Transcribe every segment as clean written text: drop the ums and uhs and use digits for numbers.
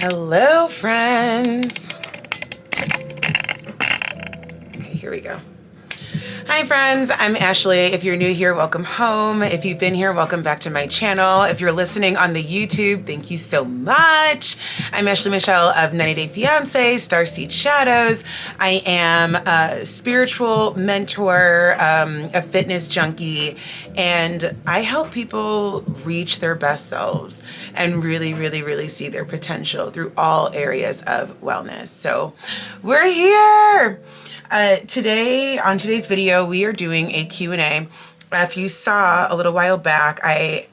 Hello, friends. Okay, here we go. Hi, friends. I'm Ashley. If you're new here, welcome home. If you've been here, welcome back to my channel. If you're listening on the YouTube, thank you so much. I'm Ashley Michelle of 90 Day Fiance, Starseed Shadows. I am a spiritual mentor, a fitness junkie, and I help people reach their best selves and really see their potential through all areas of wellness. So we're here. Today, on today's video, we are doing a Q&A. If you saw a little while back, I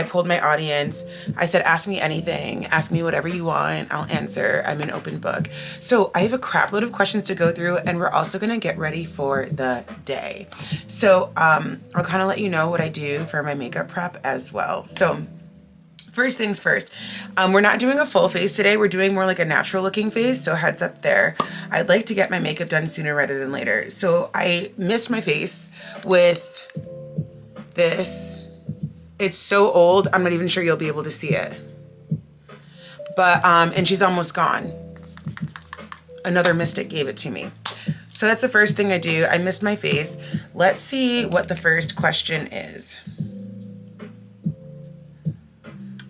polled my audience. I said, ask me anything, ask me whatever you want, I'll answer. I'm an open book. So I have a crap load of questions to go through, and we're also gonna get ready for the day. So I'll kind of let you know what I do for my makeup prep as well. So first things first, we're not doing a full face today. We're doing more like a natural looking face, so heads up there. I'd like to get my makeup done sooner rather than later. So I missed my face with this. It's so old, I'm not even sure you'll be able to see it. But, and she's almost gone. Another mystic gave it to me. So that's the first thing I do. I missed my face. Let's see what the first question is.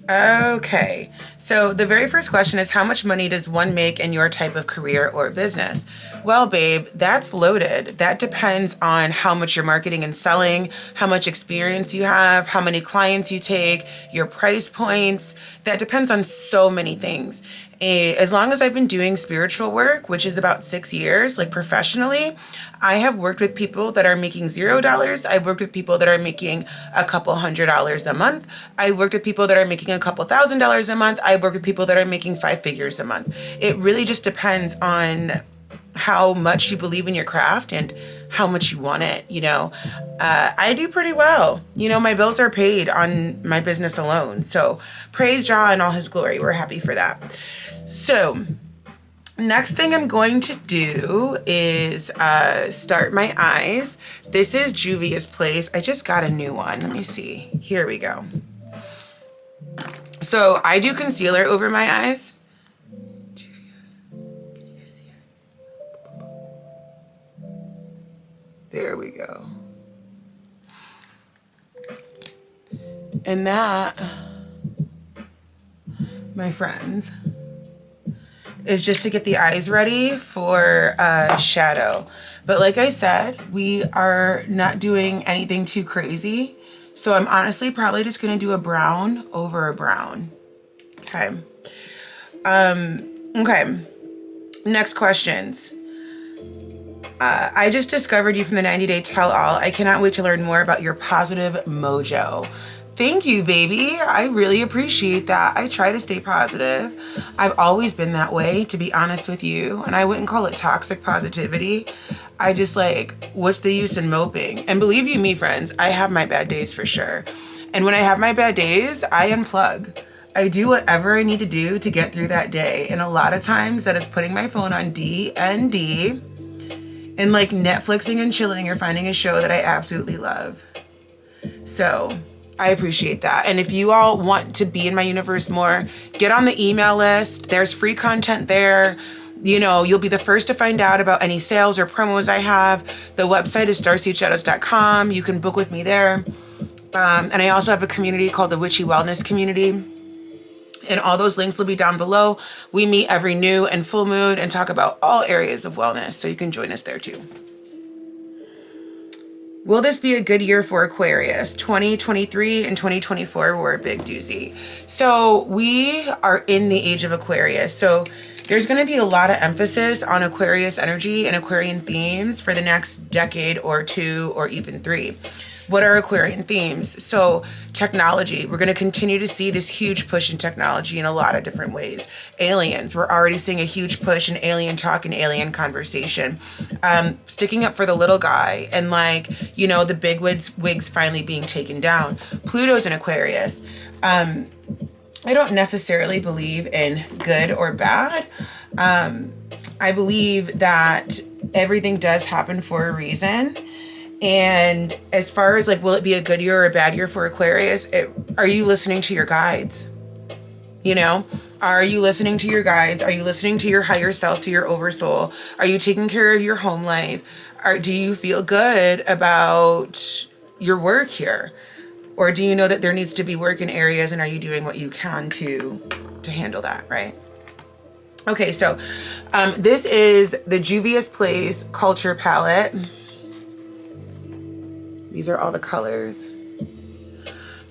Okay, so the very first question is, how much money does one make in your type of career or business? Well, babe, that's loaded. That depends on how much you're marketing and selling, how much experience you have, how many clients you take, your price points. That depends on so many things. As long as I've been doing spiritual work, which is about 6 years, like professionally, I have worked with people that are making $0. I've worked with people that are making a couple $100s a month. I've worked with people that are making a couple $1,000s a month. I've worked with people that are making 5 figures a month. It really just depends on how much you believe in your craft and how much you want it, you know. I do pretty well. You know, my bills are paid on my business alone. So praise Jah and all his glory. We're happy for that. So next thing I'm going to do is start my eyes. This is Juvia's Place. I just got a new one. Let me see. Here we go. So I do concealer over my eyes. There we go. And that, my friends, is just to get the eyes ready for shadow. But like I said, we are not doing anything too crazy. So I'm honestly probably just gonna do a brown over a brown. Okay. Okay. Next questions. I just discovered you from the 90 Day Tell All. I cannot wait to learn more about your positive mojo. Thank you, baby. I really appreciate that. I try to stay positive. I've always been that way, to be honest with you. And I wouldn't call it toxic positivity. I just like, what's the use in moping? And believe you me, friends, I have my bad days for sure. And when I have my bad days, I unplug. I do whatever I need to do to get through that day. And a lot of times that is putting my phone on DND and like Netflixing and chilling or finding a show that I absolutely love. So I appreciate that. And if you all want to be in my universe more, get on the email list. There's free content there. You know, you'll be the first to find out about any sales or promos I have. The website is starseedshadows.com. You can book with me there. And I also have a community called the Witchy Wellness Community. And all those links will be down below. We meet every new and full moon and talk about all areas of wellness. So you can join us there too. Will this be a good year for Aquarius? 2023 and 2024 were a big doozy. So we are in the age of Aquarius. So there's going to be a lot of emphasis on Aquarius energy and Aquarian themes for the next decade or 2 or even 3. What are Aquarian themes? So technology, we're going to continue to see this huge push in technology in a lot of different ways. Aliens, we're already seeing a huge push in alien talk and alien conversation. Sticking up for the little guy and like, you know, the big wigs finally being taken down. Pluto's in Aquarius. I don't necessarily believe in good or bad. I believe that everything does happen for a reason. And as far as like, will it be a good year or a bad year for Aquarius? Are you listening to your guides? You know, Are you listening to your guides? Are you listening to your higher self, to your oversoul? Are you taking care of your home life? Do you feel good about your work here? Or do you know that there needs to be work in areas, and are you doing what you can to handle that, right? Okay, so this is the Juvia's Place Culture Palette. These are all the colors.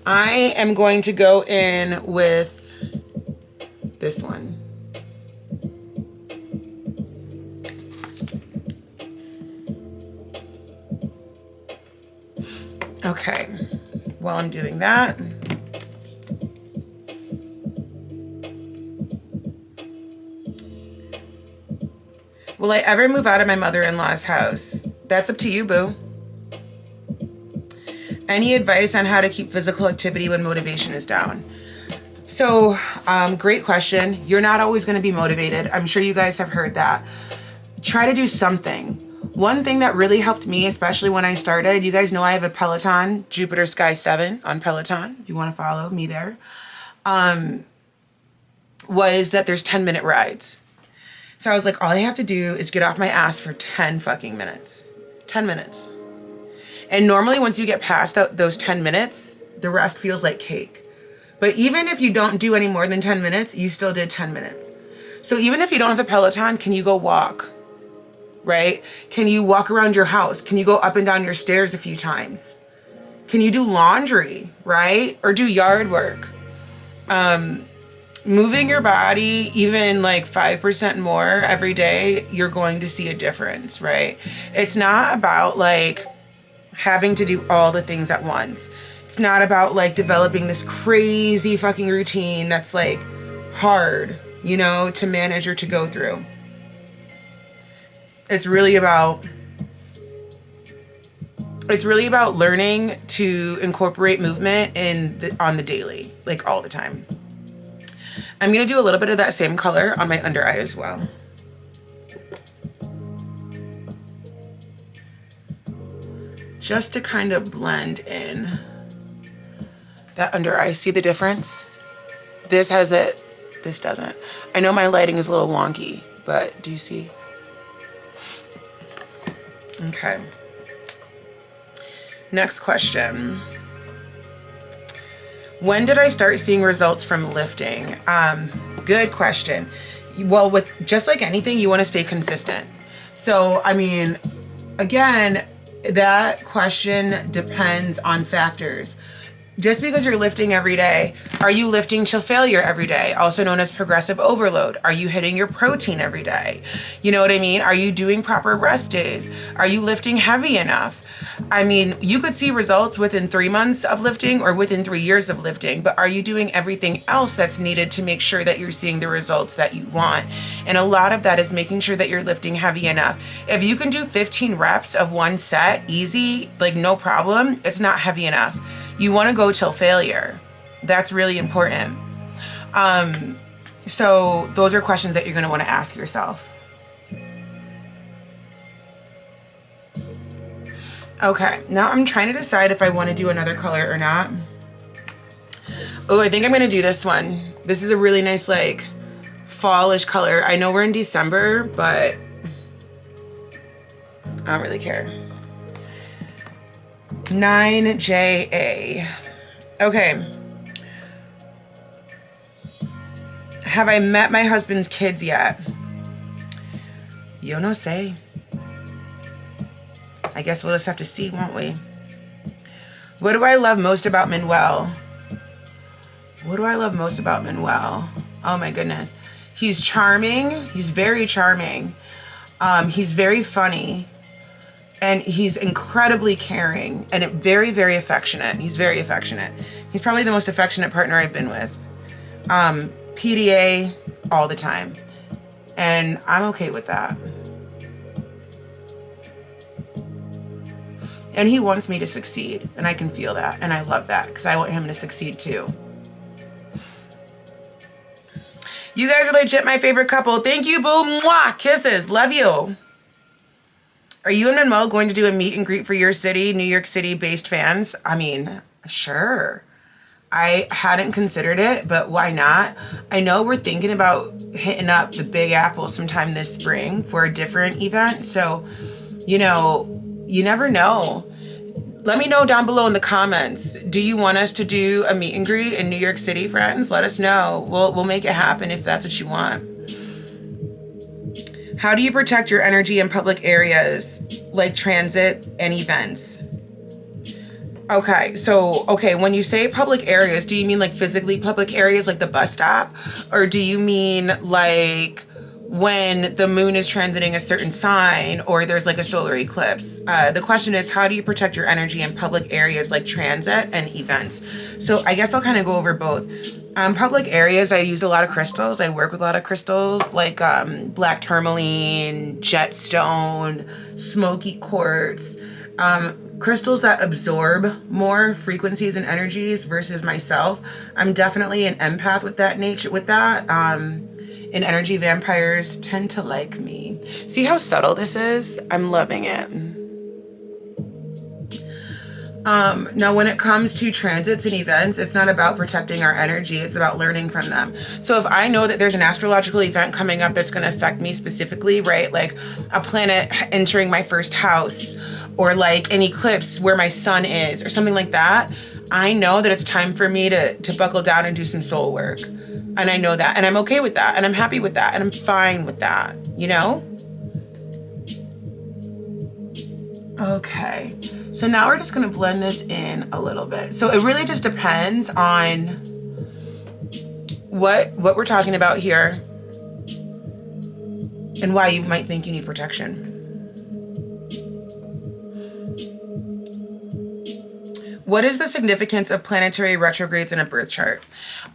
I am going to go in with this one. Okay, while I'm doing that, will I ever move out of my mother-in-law's house? That's up to you, boo. Any advice on how to keep physical activity when motivation is down? So, great question. You're not always going to be motivated. I'm sure you guys have heard that. Try to do something. One thing that really helped me, especially when I started, you guys know I have a Peloton, Jupiter Sky 7 on Peloton, if you want to follow me there, was that there's 10-minute rides. So I was like, all I have to do is get off my ass for 10 fucking minutes. 10 minutes. And normally once you get past those 10 minutes, the rest feels like cake. But even if you don't do any more than 10 minutes, you still did 10 minutes. So even if you don't have a Peloton, can you go walk? Right? Can you walk around your house? Can you go up and down your stairs a few times? Can you do laundry, right? Or do yard work? Moving your body even like 5% more every day, you're going to see a difference, right? It's not about like having to do all the things at once. It's not about like developing this crazy fucking routine that's like hard, you know, to manage or to go through. It's really about learning to incorporate movement on the daily, like all the time. I'm going to do a little bit of that same color on my under eye as well. Just to kind of blend in that under eye. See the difference? This has it, this doesn't. I know my lighting is a little wonky, but do you see? Okay. Next question. When did I start seeing results from lifting? Good question. Well, with just like anything, you want to stay consistent. So, I mean, again, that question depends on factors. Just because you're lifting every day, are you lifting till failure every day? Also known as progressive overload. Are you hitting your protein every day? You know what I mean? Are you doing proper rest days? Are you lifting heavy enough? I mean, you could see results within 3 months of lifting or within 3 years of lifting, but are you doing everything else that's needed to make sure that you're seeing the results that you want? And a lot of that is making sure that you're lifting heavy enough. If you can do 15 reps of one set, easy, like no problem, it's not heavy enough. You want to go till failure. That's really important. So those are questions that you're going to want to ask yourself. Okay, now I'm trying to decide if I want to do another color or not. Oh, I think I'm going to do this one. This is a really nice, like, fallish color. I know we're in December, but I don't really care. 9JA. Okay. Have I met my husband's kids yet? Yo no sé. I guess we'll just have to see, won't we? What do I love most about Manuel? What do I love most about Manuel? Oh my goodness. He's charming. He's very charming. He's very funny. And he's incredibly caring and very, very affectionate. He's very affectionate. He's probably the most affectionate partner I've been with. PDA all the time. And I'm okay with that. And he wants me to succeed. And I can feel that. And I love that because I want him to succeed too. You guys are legit my favorite couple. Thank you, boo. Mwah. Kisses. Love you. Are you and Manuel going to do a meet and greet for your city, New York City based fans? I mean, sure. I hadn't considered it, but why not? I know we're thinking about hitting up the Big Apple sometime this spring for a different event. So, you never know. Let me know down below in the comments. Do you want us to do a meet and greet in New York City, friends? Let us know. We'll make it happen if that's what you want. How do you protect your energy in public areas like transit and events? Okay, when you say public areas, do you mean like physically public areas like the bus stop? Or do you mean like when the moon is transiting a certain sign or there's like a solar eclipse? The question is, how do you protect your energy in public areas like transit and events? So I guess I'll kind of go over both. Public areas, I use a lot of crystals. I work with a lot of crystals like black tourmaline, jet stone, smoky quartz. Crystals that absorb more frequencies and energies versus myself. I'm definitely an empath with that nature, and energy vampires tend to like me. See how subtle this is? I'm loving it. Now, when it comes to transits and events, it's not about protecting our energy. It's about learning from them. So if I know that there's an astrological event coming up that's going to affect me specifically, right? Like a planet entering my first house or like an eclipse where my sun is or something like that, I know that it's time for me to buckle down and do some soul work. And I know that. And I'm okay with that. And I'm happy with that. And I'm fine with that, Okay. So now we're just going to blend this in a little bit. So it really just depends on what we're talking about here and why you might think you need protection. What is the significance of planetary retrogrades in a birth chart?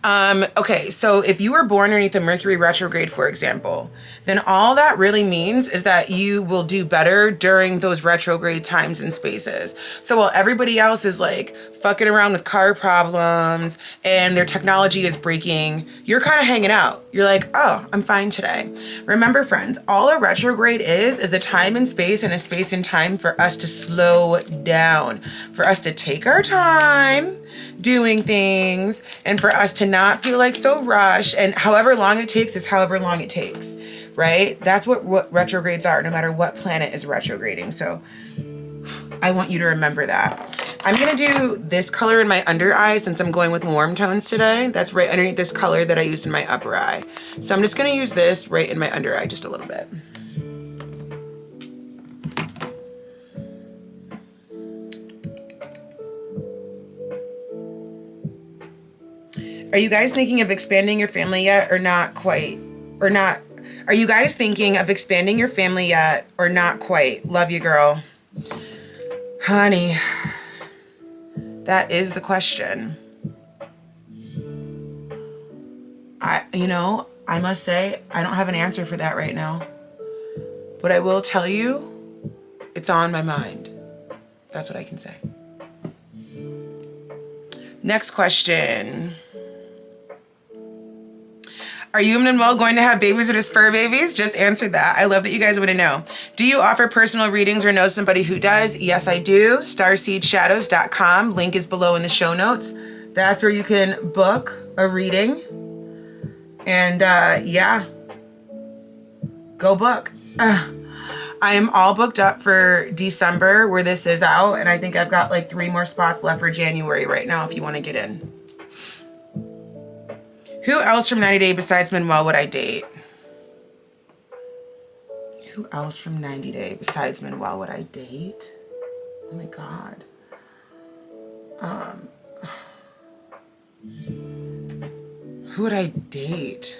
Okay, so if you were born underneath a Mercury retrograde, for example, then all that really means is that you will do better during those retrograde times and spaces. So while everybody else is like fucking around with car problems and their technology is breaking, you're kind of hanging out. You're like, oh, I'm fine today. Remember, friends, all a retrograde is a time and space and a space and time for us to slow down, for us to take our time doing things, and for us to not feel like so rushed. And however long it takes is however long it takes, right? That's what retrogrades are, no matter what planet is retrograding. So I want you to remember that. I'm going to do this color in my under eye since I'm going with warm tones today. That's right underneath this color that I used in my upper eye. So I'm just going to use this right in my under eye just a little bit. Are you guys thinking of expanding your family yet or not quite? Or not? Are you guys thinking of expanding your family yet or not quite? Love you, girl. Honey, that is the question. I must say, I don't have an answer for that right now. But I will tell you, it's on my mind. That's what I can say. Next question. Are you and Manuel going to have babies or just fur babies? Just answer that. I love that you guys want to know. Do you offer personal readings or know somebody who does? Yes, I do. starseedshadows.com. Link is below in the show notes. That's where you can book a reading. And yeah, go book. I am all booked up for December where this is out. And I think I've got like 3 more spots left for January right now if you want to get in. Who else from 90 Day besides Manuel would I date? Who else from 90 Day besides Manuel would I date? Oh my God. Who would I date?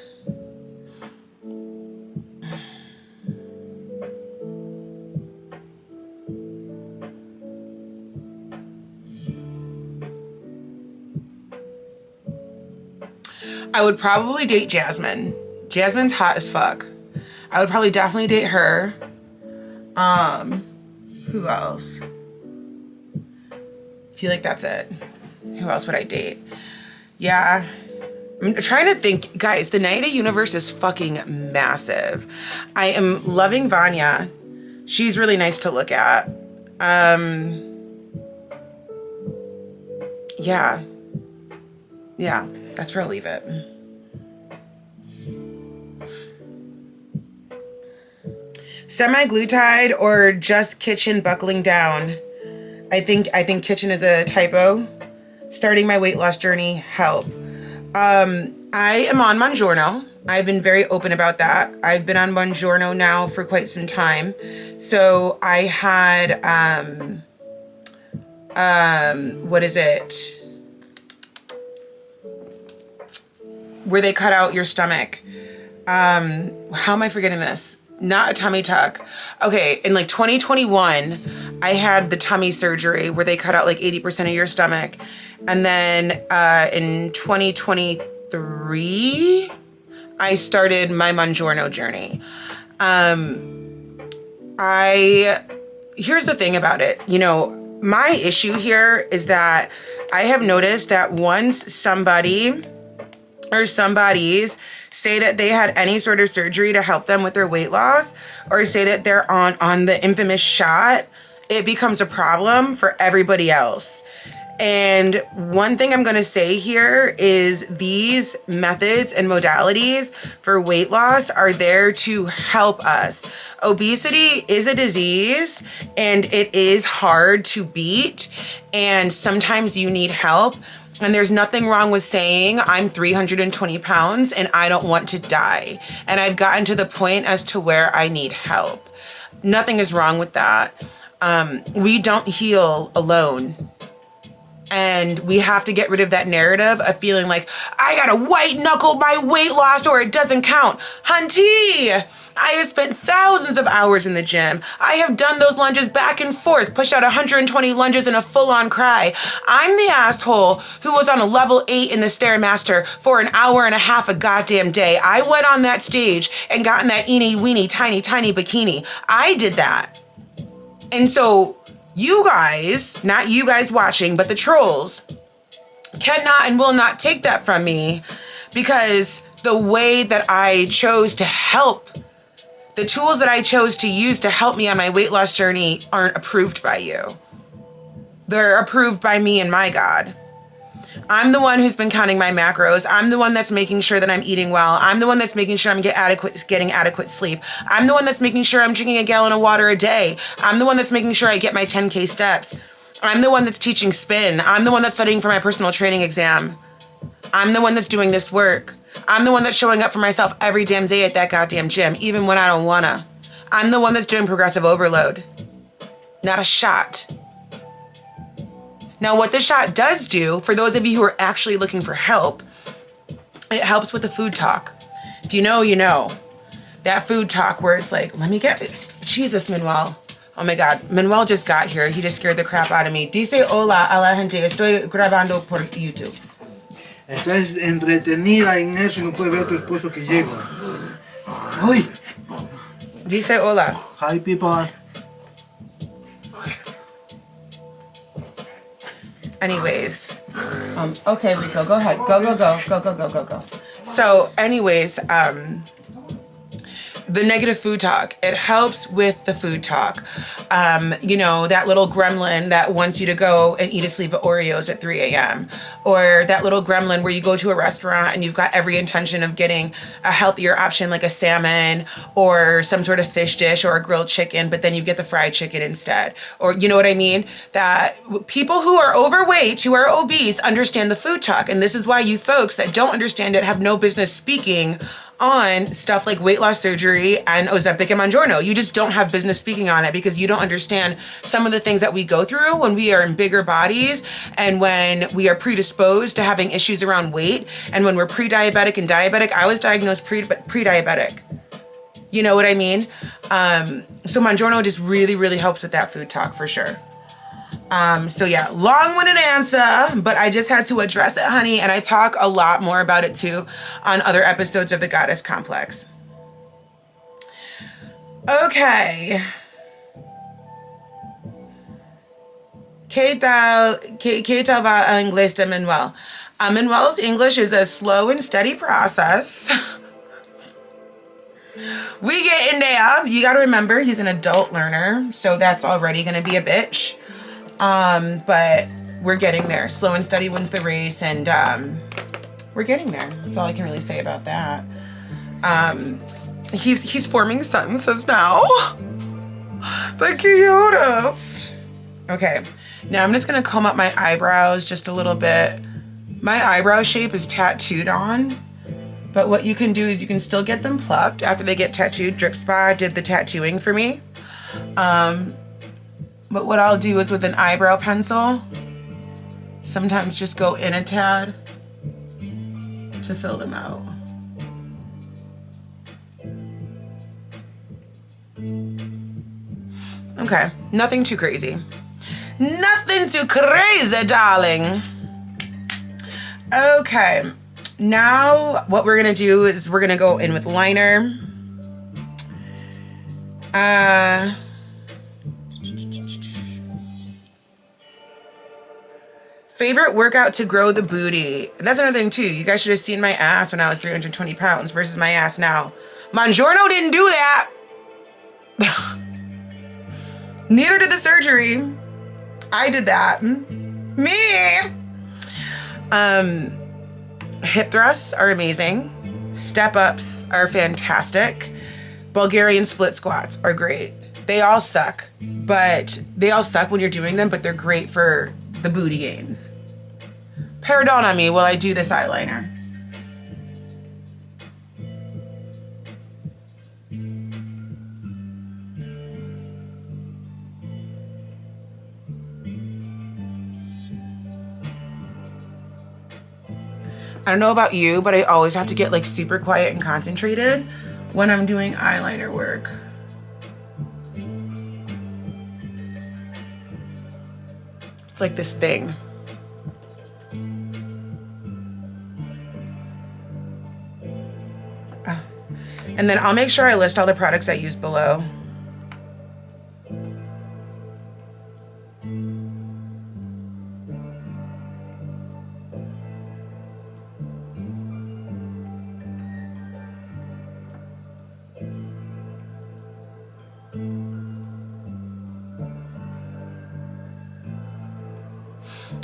I would probably date Jasmine. Jasmine's hot as fuck. I would probably definitely date her. Who else? I feel like that's it. Who else would I date? Yeah. I'm trying to think. Guys, the 90 Day universe is fucking massive. I am loving Vanya. She's really nice to look at. Yeah. Yeah, that's where I'll leave it. Semi-glutide or just kitchen buckling down? I think kitchen is a typo. Starting my weight loss journey, help. I am on Buongiorno. I've been very open about that. I've been on Buongiorno now for quite some time. So I had, what is it? Where they cut out your stomach. How am I forgetting this? Not a tummy tuck. Okay, in like 2021, I had the tummy surgery where they cut out like 80% of your stomach. And then in 2023, I started my Buongiorno journey. Here's the thing about it. You know, my issue here is that I have noticed that once somebody or somebodies say that they had any sort of surgery to help them with their weight loss, or say that they're on the infamous shot, it becomes a problem for everybody else. And one thing I'm going to say here is these methods and modalities for weight loss are there to help us. Obesity is a disease and it is hard to beat, and sometimes you need help. And there's nothing wrong with saying I'm 320 pounds and I don't want to die. And I've gotten to the point as to where I need help. Nothing is wrong with that. We don't heal alone. And we have to get rid of that narrative of feeling like I gotta white knuckle my weight loss or it doesn't count. Hunty, I have spent thousands of hours in the gym. I have done those lunges back and forth, pushed out 120 lunges in a full-on cry. I'm the asshole who was on a level 8 in the Stairmaster for an hour and a half a goddamn day. I went on that stage and got in that eeny weeny tiny bikini. I did that. And so you guys, not you guys watching, but the trolls, cannot and will not take that from me, because the way that I chose to help, the tools that I chose to use to help me on my weight loss journey aren't approved by you. They're approved by me and my God. I'm the one who's been counting my macros. I'm the one that's making sure that I'm eating well. I'm the one that's making sure I'm getting adequate sleep. I'm the one that's making sure I'm drinking a gallon of water a day. I'm the one that's making sure I get my 10K steps. I'm the one that's teaching spin. I'm the one that's studying for my personal training exam. I'm the one that's doing this work. I'm the one that's showing up for myself every damn day at that goddamn gym, even when I don't wanna. I'm the one that's doing progressive overload. Not a shot. Now, what the shot does do, for those of you who are actually looking for help, it helps with the food talk. If you know, you know. That food talk where it's like, let me get it. Jesus, Manuel. Oh my God. Manuel just got here. He just scared the crap out of me. Dice hola a la gente. Estoy grabando por YouTube. Estás entretenida en eso y no puedes ver a tu esposo que llega. ¡Ay! Dice hola. Hi, people. Anyways, okay, Rico, go ahead. Go. So anyways, the negative food talk, it helps with the food talk. You know, that little gremlin that wants you to go and eat a sleeve of Oreos at 3 a.m. Or that little gremlin where you go to a restaurant and you've got every intention of getting a healthier option like a salmon or some sort of fish dish or a grilled chicken, but then you get the fried chicken instead. Or, you know what I mean? That people who are overweight, who are obese, understand the food talk. And this is why you folks that don't understand it have no business speaking on stuff like weight loss surgery and Ozempic and Buongiorno. You just don't have business speaking on it because you don't understand some of the things that we go through when we are in bigger bodies and when we are predisposed to having issues around weight and when we're pre-diabetic and diabetic. I was diagnosed pre-diabetic. You know what I mean? So Buongiorno just really, really helps with that food talk for sure. So yeah, long-winded answer, but I just had to address it, honey. And I talk a lot more about it too on other episodes of the Goddess Complex. Okay. ¿Qué tal va el inglés de Manuel? Manuel's English is a slow and steady process. We get in there. You got to remember, he's an adult learner, so that's already going to be a bitch. But we're getting there. Slow and steady wins the race, and we're getting there. That's all I can really say about that. He's forming sentences now. The cutest. Okay, now I'm just gonna comb up my eyebrows just a little bit. My eyebrow shape is tattooed on, but what you can do is you can still get them plucked after they get tattooed. Drip Spa did the tattooing for me. But what I'll do is with an eyebrow pencil, sometimes just go in a tad to fill them out. Okay, nothing too crazy. Nothing too crazy, darling. Okay, now what we're gonna do is we're gonna go in with liner. Favorite workout to grow the booty. And that's another thing too. You guys should have seen my ass when I was 320 pounds versus my ass now. Mongiorno didn't do that. Neither did the surgery. I did that. Me. Hip thrusts are amazing. Step ups are fantastic. Bulgarian split squats are great. They all suck, but they all suck when you're doing them, but they're great for the booty gains. Pardon on me while I do this eyeliner. I don't know about you, but I always have to get like super quiet and concentrated when I'm doing eyeliner work. It's like this thing. And then I'll make sure I list all the products I use below.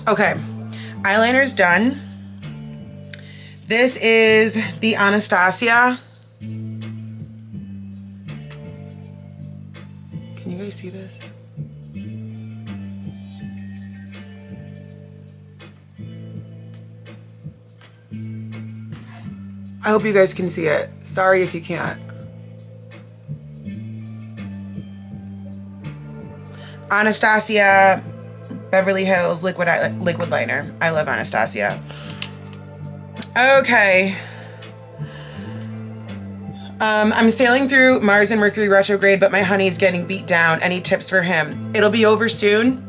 Okay, eyeliner's done. This is the Anastasia. Can you guys see this? I hope you guys can see it. Sorry if you can't. Anastasia Beverly Hills liquid liner. I love Anastasia. Okay. I'm sailing through Mars and Mercury retrograde, but my honey's getting beat down. Any tips for him? It'll be over soon.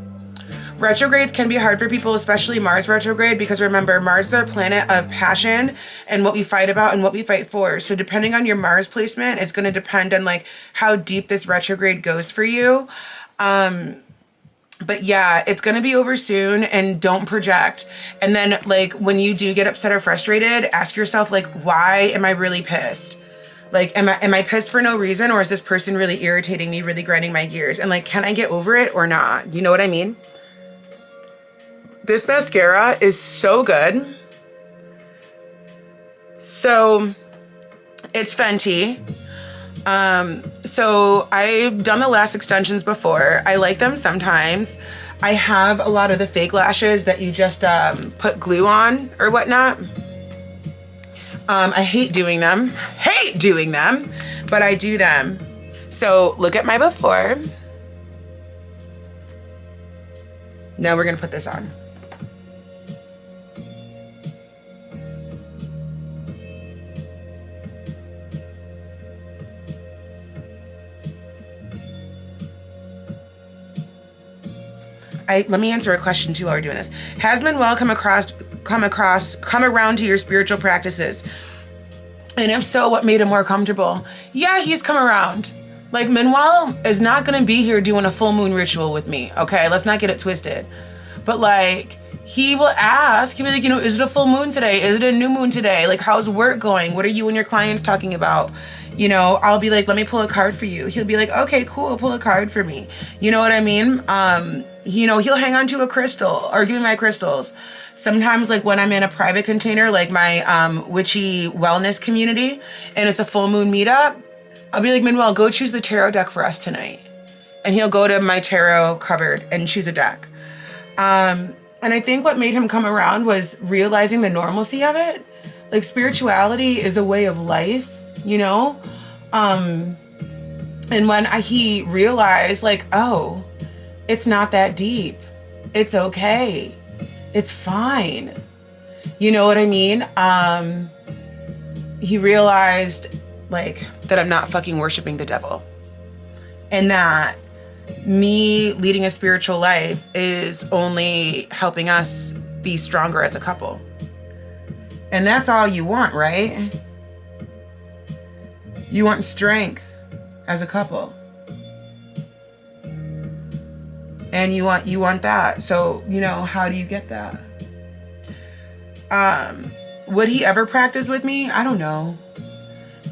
Retrogrades can be hard for people, especially Mars retrograde, because remember, Mars is our planet of passion and what we fight about and what we fight for. So depending on your Mars placement, it's going to depend on like how deep this retrograde goes for you. But yeah, it's going to be over soon, and don't project. And then like when you do get upset or frustrated, ask yourself like, why am I really pissed? Like, am I pissed for no reason, or is this person really irritating me, really grinding my gears? And like, can I get over it or not? You know what I mean? This mascara is so good. So it's Fenty. So I've done the lash extensions before. I like them sometimes. I have a lot of the fake lashes that you just put glue on or whatnot. I hate doing them, but I do them. So look at my before. Now we're gonna put this on. Let me answer a question too while we're doing this. Has Manuel come around to your spiritual practices? And if so, what made him more comfortable? Yeah, he's come around. Like, Manuel is not gonna be here doing a full moon ritual with me, okay? Let's not get it twisted. But like, he will ask, he'll be like, you know, is it a full moon today? Is it a new moon today? Like, how's work going? What are you and your clients talking about? You know, I'll be like, let me pull a card for you. He'll be like, okay, cool, pull a card for me. You know what I mean? You know, he'll hang on to a crystal or give me my crystals. Sometimes, like when I'm in a private container, like my witchy wellness community, and it's a full moon meetup, I'll be like, Manuel, go choose the tarot deck for us tonight. And he'll go to my tarot cupboard and choose a deck. And I think what made him come around was realizing the normalcy of it. Like, spirituality is a way of life, you know? And when he realized, like, oh, it's not that deep. It's okay. It's fine. You know what I mean? He realized, like, that I'm not fucking worshiping the devil. And that me leading a spiritual life is only helping us be stronger as a couple. And that's all you want, right? You want strength as a couple. And you want that. So, you know, how do you get that? Would he ever practice with me? I don't know.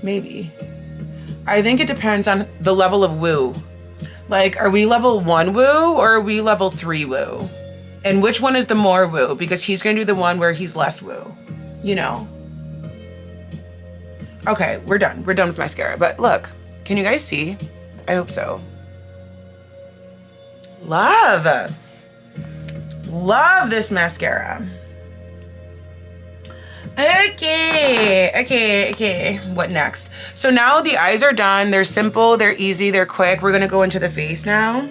Maybe. I think it depends on the level of woo. Like, are we level 1 woo or are we level 3 woo? And which one is the more woo? Because he's going to do the one where he's less woo. You know? Okay, we're done. We're done with mascara. But look, can you guys see? I hope so. Love this mascara. Okay. What next? So now the eyes are done. They're simple, they're easy, they're quick. We're gonna go into the face now.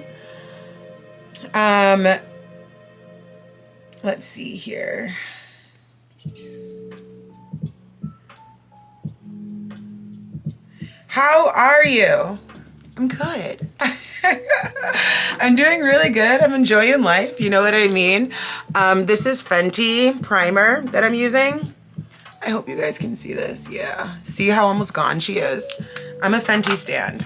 Let's see here. How are you? I'm good. I'm doing really good. I'm enjoying life. You know what I mean? This is Fenty primer that I'm using. I hope you guys can see this. Yeah. See how almost gone she is? I'm a Fenty stan.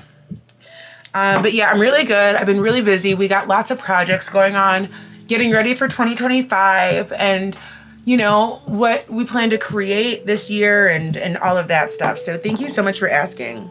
But yeah, I'm really good. I've been really busy. We got lots of projects going on, getting ready for 2025 and, you know, what we plan to create this year and all of that stuff. So thank you so much for asking.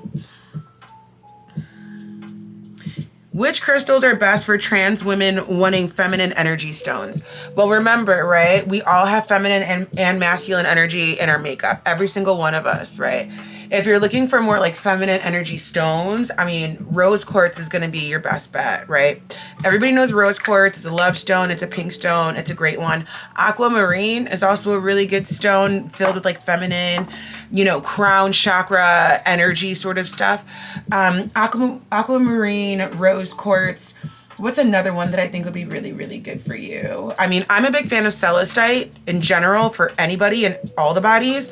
Which crystals are best for trans women wanting feminine energy stones? Well, remember, right? We all have feminine and masculine energy in our makeup. Every single one of us, right? If you're looking for more like feminine energy stones, I mean, rose quartz is going to be your best bet, right? Everybody knows rose quartz. It's a love stone. It's a pink stone. It's a great one. Aquamarine is also a really good stone filled with like feminine, you know, crown chakra energy sort of stuff. Aquamarine, rose quartz. What's another one that I think would be really, really good for you? I mean, I'm a big fan of celestite in general for anybody and all the bodies.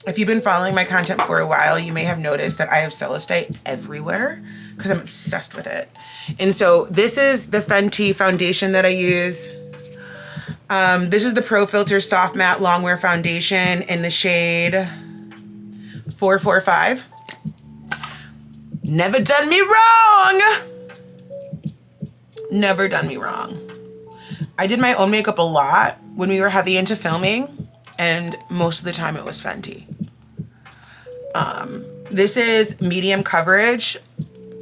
If you've been following my content for a while, you may have noticed that I have celestite everywhere because I'm obsessed with it. And so this is the Fenty foundation that I use. This is the Pro Filter Soft Matte Longwear Foundation in the shade 445. Never done me wrong. Never done me wrong. I did my own makeup a lot when we were heavy into filming, and most of the time it was Fenty. This is medium coverage.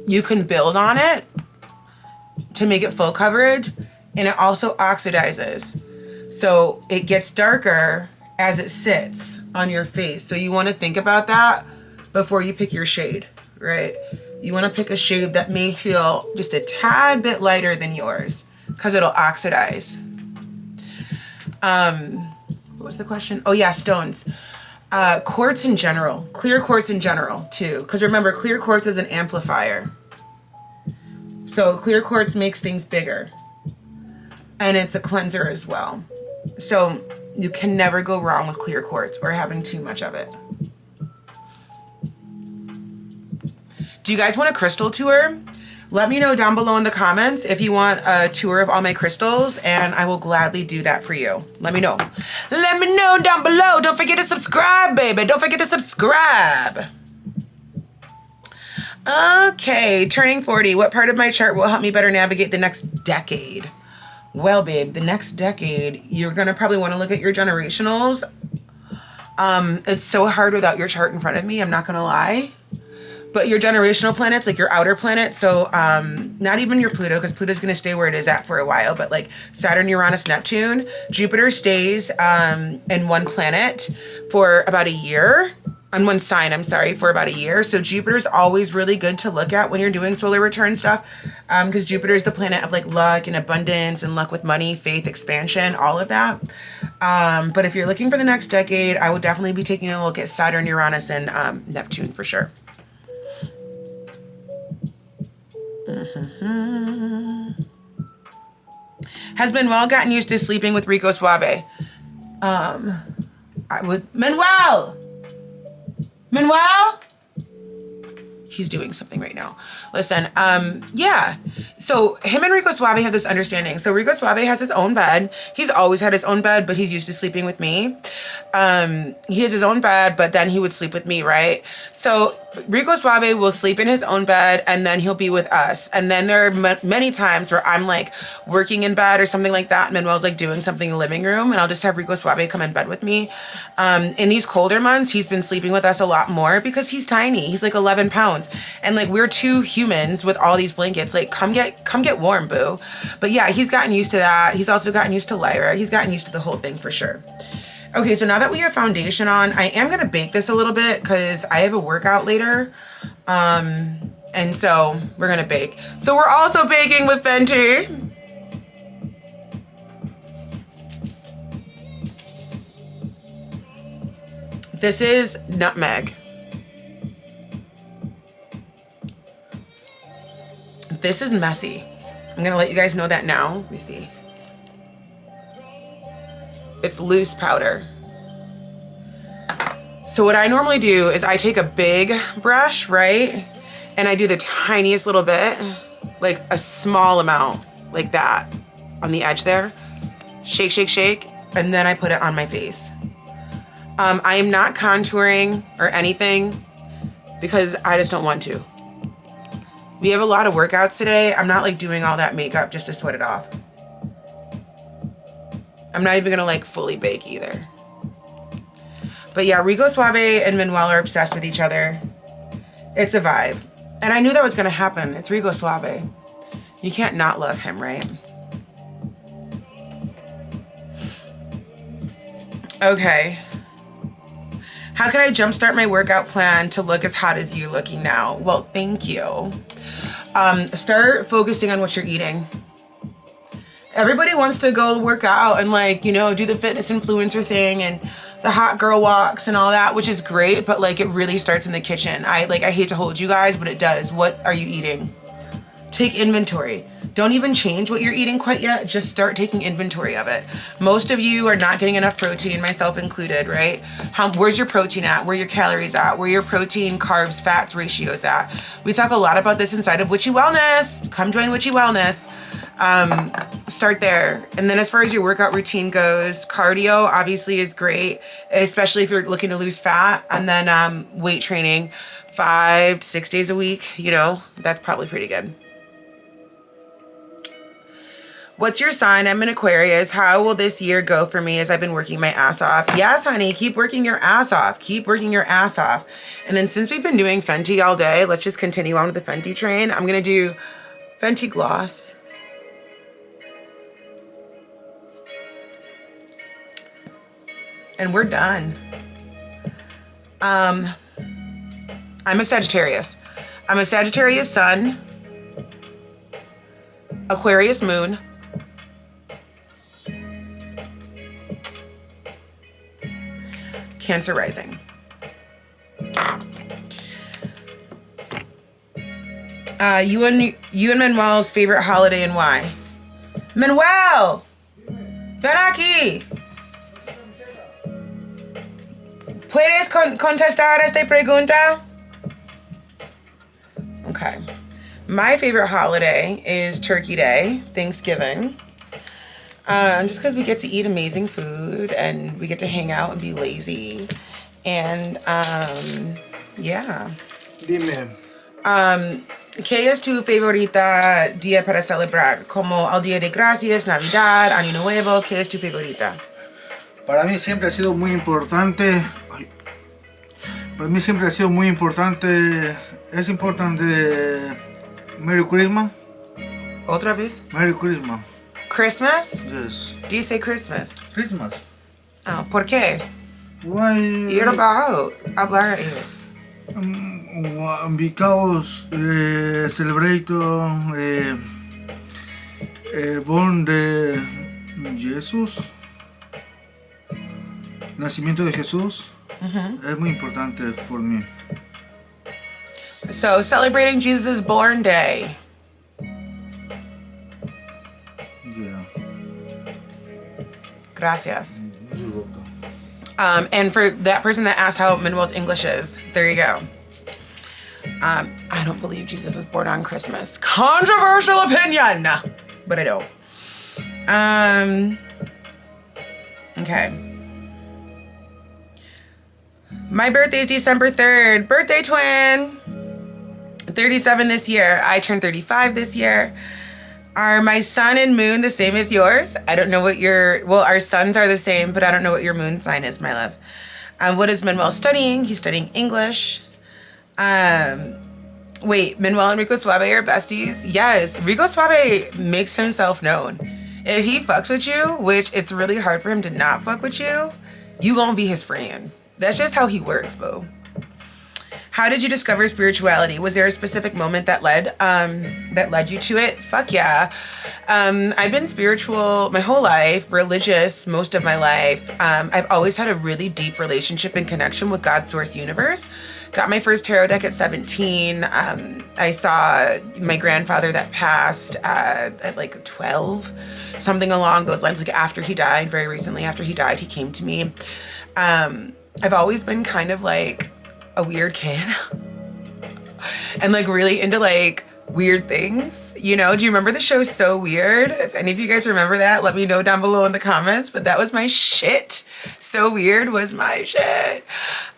You can build on it to make it full coverage, and it also oxidizes. So it gets darker as it sits on your face. So you want to think about that before you pick your shade, right? You want to pick a shade that may feel just a tad bit lighter than yours because it'll oxidize. What was the question? Oh yeah, stones. Quartz in general, clear quartz in general too. Because remember, clear quartz is an amplifier. So clear quartz makes things bigger. And it's a cleanser as well. So you can never go wrong with clear quartz or having too much of it. Do you guys want a crystal tour? Let me know down below in the comments if you want a tour of all my crystals, and I will gladly do that for you. Let me know. Let me know down below. Don't forget to subscribe, baby. Don't forget to subscribe. Okay, turning 40. What part of my chart will help me better navigate the next decade? Well, babe, the next decade, you're going to probably want to look at your generationals. It's so hard without your chart in front of me, I'm not gonna lie. But your generational planets, like your outer planets, so not even your Pluto, because Pluto's going to stay where it is at for a while, but like Saturn, Uranus, Neptune, Jupiter stays in one planet for about a year, on one sign, I'm sorry, for about a year. So Jupiter's always really good to look at when you're doing solar return stuff, because Jupiter is the planet of like luck and abundance and luck with money, faith, expansion, all of that. But if you're looking for the next decade, I would definitely be taking a look at Saturn, Uranus, and Neptune for sure. Has Manuel gotten used to sleeping with Rico Suave? I would. Manuel! He's doing something right now. Listen, yeah. So him and Rico Suave have this understanding. So Rico Suave has his own bed. He's always had his own bed, but he's used to sleeping with me. He has his own bed, but then he would sleep with me, right? So Rico Suave will sleep in his own bed and then he'll be with us. And then there are many times where I'm like working in bed or something like that. And Manuel's like doing something in the living room and I'll just have Rico Suave come in bed with me. In these colder months, he's been sleeping with us a lot more because he's tiny. He's like 11 pounds. And like we're two humans with all these blankets. Like come get warm, boo. But yeah, he's gotten used to that. He's also gotten used to Lyra. He's gotten used to the whole thing for sure. Okay, so now that we have foundation on, I am going to bake this a little bit because I have a workout later. And so we're going to bake. So we're also baking with Fenty. This is nutmeg. This is messy. I'm going to let you guys know that now. Let me see. It's loose powder. So what I normally do is I take a big brush, right? And I do the tiniest little bit, like a small amount, like that, on the edge there. Shake, shake, shake, and then I put it on my face. I am not contouring or anything because I just don't want to. We have a lot of workouts today. I'm not like doing all that makeup just to sweat it off. I'm not even gonna like fully bake either. But yeah, Rico Suave and Manuel are obsessed with each other. It's a vibe. And I knew that was gonna happen. It's Rico Suave. You can't not love him, right? Okay. How can I jumpstart my workout plan to look as hot as you looking now? Well, thank you. Start focusing on what you're eating. Everybody wants to go work out and like, you know, do the fitness influencer thing and the hot girl walks and all that, which is great, but like it really starts in the kitchen. I hate to hold you guys, but it does. What are you eating? Take inventory. Don't even change what you're eating quite yet. Just start taking inventory of it. Most of you are not getting enough protein, myself included, right? Where's your protein at? Where are your calories at? Where are your protein, carbs, fats ratios at? We talk a lot about this inside of Witchy Wellness. Come join Witchy Wellness. Start there. And then as far as your workout routine goes, cardio obviously is great, especially if you're looking to lose fat. And then weight training 5 to 6 days a week, you know, that's probably pretty good. What's your sign? I'm an Aquarius. How will this year go for me as I've been working my ass off? Yes, honey, keep working your ass off. Keep working your ass off. And then since we've been doing Fenty all day, let's just continue on with the Fenty train. I'm going to do Fenty Gloss. And we're done. I'm a Sagittarius. I'm a Sagittarius sun, Aquarius moon, Cancer rising. You and Manuel's favorite holiday and why? Manuel! Ven aquí! ¿Puedes contestar esta pregunta? Okay. My favorite holiday is Turkey Day, Thanksgiving. Just because we get to eat amazing food and we get to hang out and be lazy. And, yeah. Dime. ¿Qué es tu favorita día para celebrar? Como el Día de Gracias, Navidad, Año Nuevo, ¿qué es tu favorita? Para mí siempre ha sido muy importante Para mí siempre ha sido muy importante, es importante Merry Christmas. Otra vez? Merry Christmas. Christmas? Yes. Do you say Christmas? Christmas. Oh, ¿por qué? Why? You're about hablar ellos. Because celebrate born de Jesús, nacimiento de Jesús. Es muy importante for me. So, celebrating Jesus' born day. Yeah. Gracias. You're welcome. And for that person that asked how Manuel's English is, there you go. I don't believe Jesus was born on Christmas. Controversial opinion, but I don't. Okay. My birthday is December 3rd. Birthday twin. 37 this year. I turned 35 this year. Are my sun and moon the same as yours? I don't know what our suns are the same, but I don't know what your moon sign is, my love. What is Manuel studying? He's studying English. Wait, Manuel and Rico Suave are besties? Yes, Rico Suave makes himself known. If he fucks with you, which it's really hard for him to not fuck with you, you gonna be his friend. That's just how he works, boo. How did you discover spirituality? Was there a specific moment that led you to it? Fuck yeah. I've been spiritual my whole life, religious most of my life. I've always had a really deep relationship and connection with God's source universe. Got my first tarot deck at 17. I saw my grandfather that passed at like 12, something along those lines. Like after he died, very recently after he died, he came to me. I've always been kind of like a weird kid and like really into like weird things, you know. Do you remember the show So Weird? If any of you guys remember that, let me know down below in the comments. But that was my shit. So Weird was my shit.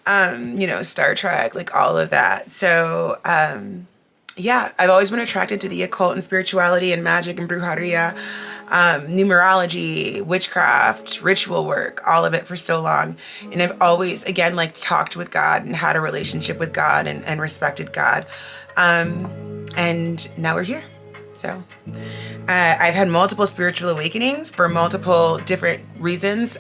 You know, Star Trek, like all of that. So yeah, I've always been attracted to the occult and spirituality and magic and brujeria, numerology, witchcraft, ritual work, all of it for so long. And I've always, again, like talked with God and had a relationship with God and respected God. And now we're here. So I've had multiple spiritual awakenings for multiple different reasons.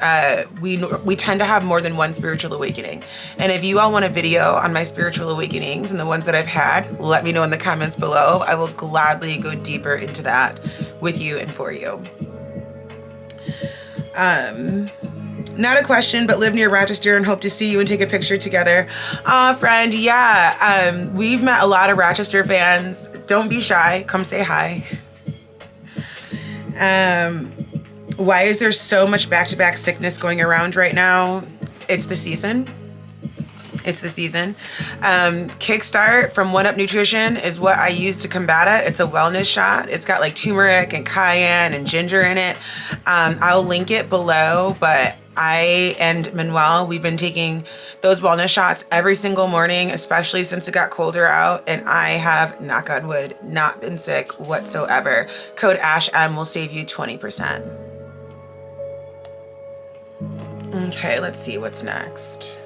We tend to have more than one spiritual awakening. And if you all want a video on my spiritual awakenings and the ones that I've had, let me know in the comments below. I will gladly go deeper into that with you and for you. Not a question, but live near Rochester and hope to see you and take a picture together. Friend, yeah. We've met a lot of Rochester fans. Don't be shy. Come say hi. Why is there so much back-to-back sickness going around right now? It's the season. It's the season. Kickstart from 1UP Nutrition is what I use to combat it. It's a wellness shot. It's got like turmeric and cayenne and ginger in it. I'll link it below, but I and Manuel, we've been taking those wellness shots every single morning, especially since it got colder out, and I have, knock on wood, not been sick whatsoever. Code ASHM will save you 20%. Okay, let's see what's next.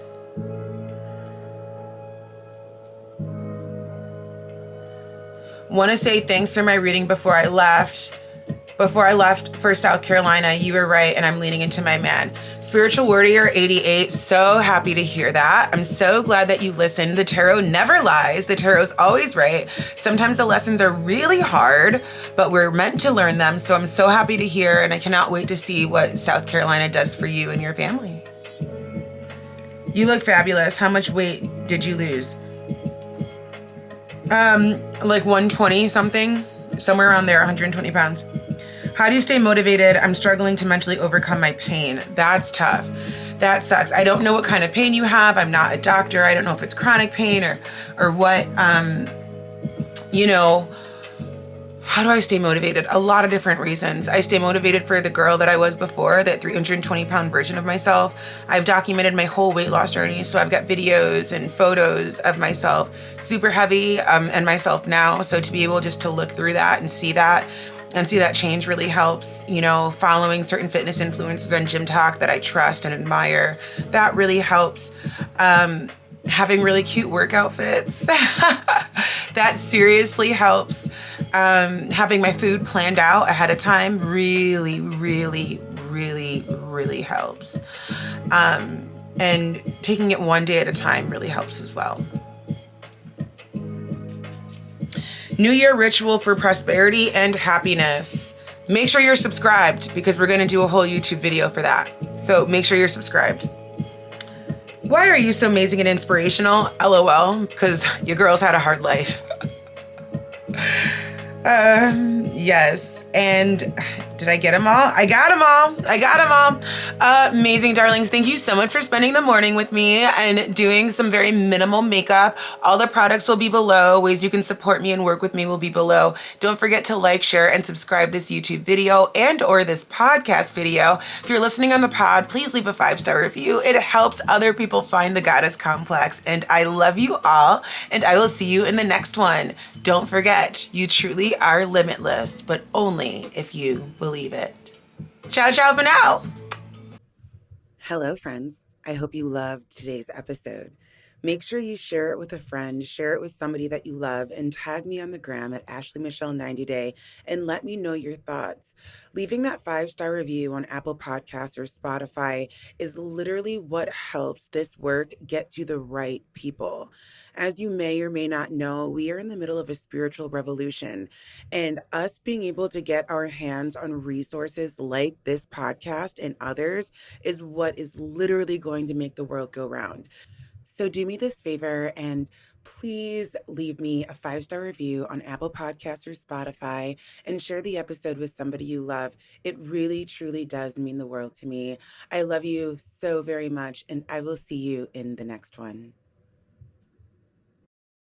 Want to say thanks for my reading before I left. Before I left for South Carolina, you were right, and I'm leaning into my man. Spiritual Warrior 88, so happy to hear that. I'm so glad that you listened. The tarot never lies. The tarot's always right. Sometimes the lessons are really hard, but we're meant to learn them. So I'm so happy to hear, and I cannot wait to see what South Carolina does for you and your family. You look fabulous. How much weight did you lose? Like 120 something, somewhere around there, 120 pounds. How do you stay motivated? I'm struggling to mentally overcome my pain. That's tough. That sucks. I don't know what kind of pain you have. I'm not a doctor. I don't know if it's chronic pain or what. You know, how do I stay motivated? A lot of different reasons. I stay motivated for the girl that I was before, that 320-pound version of myself. I've documented my whole weight loss journey. So I've got videos and photos of myself super heavy and myself now. So to be able just to look through that and see that change really helps. You know, following certain fitness influencers on Gym Talk that I trust and admire, that really helps. having really cute work outfits. That seriously helps. Having my food planned out ahead of time really, really, really, really helps. And taking it one day at a time really helps as well. New Year ritual for prosperity and happiness. Make sure you're subscribed because we're going to do a whole YouTube video for that. So make sure you're subscribed. Why are you so amazing and inspirational? LOL, because your girls had a hard life. Yes. And did I get them all? I got them all. Amazing darlings. Thank you so much for spending the morning with me and doing some very minimal makeup. All the products will be below. Ways you can support me and work with me will be below. Don't forget to like, share, and subscribe this YouTube video and or this podcast video. If you're listening on the pod, please leave a 5-star review. It helps other people find the Goddess Complex. And I love you all, and I will see you in the next one. Don't forget, you truly are limitless, but only if you believe it. Ciao, ciao for now. Hello, friends. I hope you loved today's episode. Make sure you share it with a friend, share it with somebody that you love, and tag me on the gram at AshleyMichelle90day and let me know your thoughts. Leaving that 5-star review on Apple Podcasts or Spotify is literally what helps this work get to the right people. As you may or may not know, we are in the middle of a spiritual revolution, and us being able to get our hands on resources like this podcast and others is what is literally going to make the world go round. So do me this favor and please leave me a 5-star review on Apple Podcasts or Spotify and share the episode with somebody you love. It really, truly does mean the world to me. I love you so very much, and I will see you in the next one.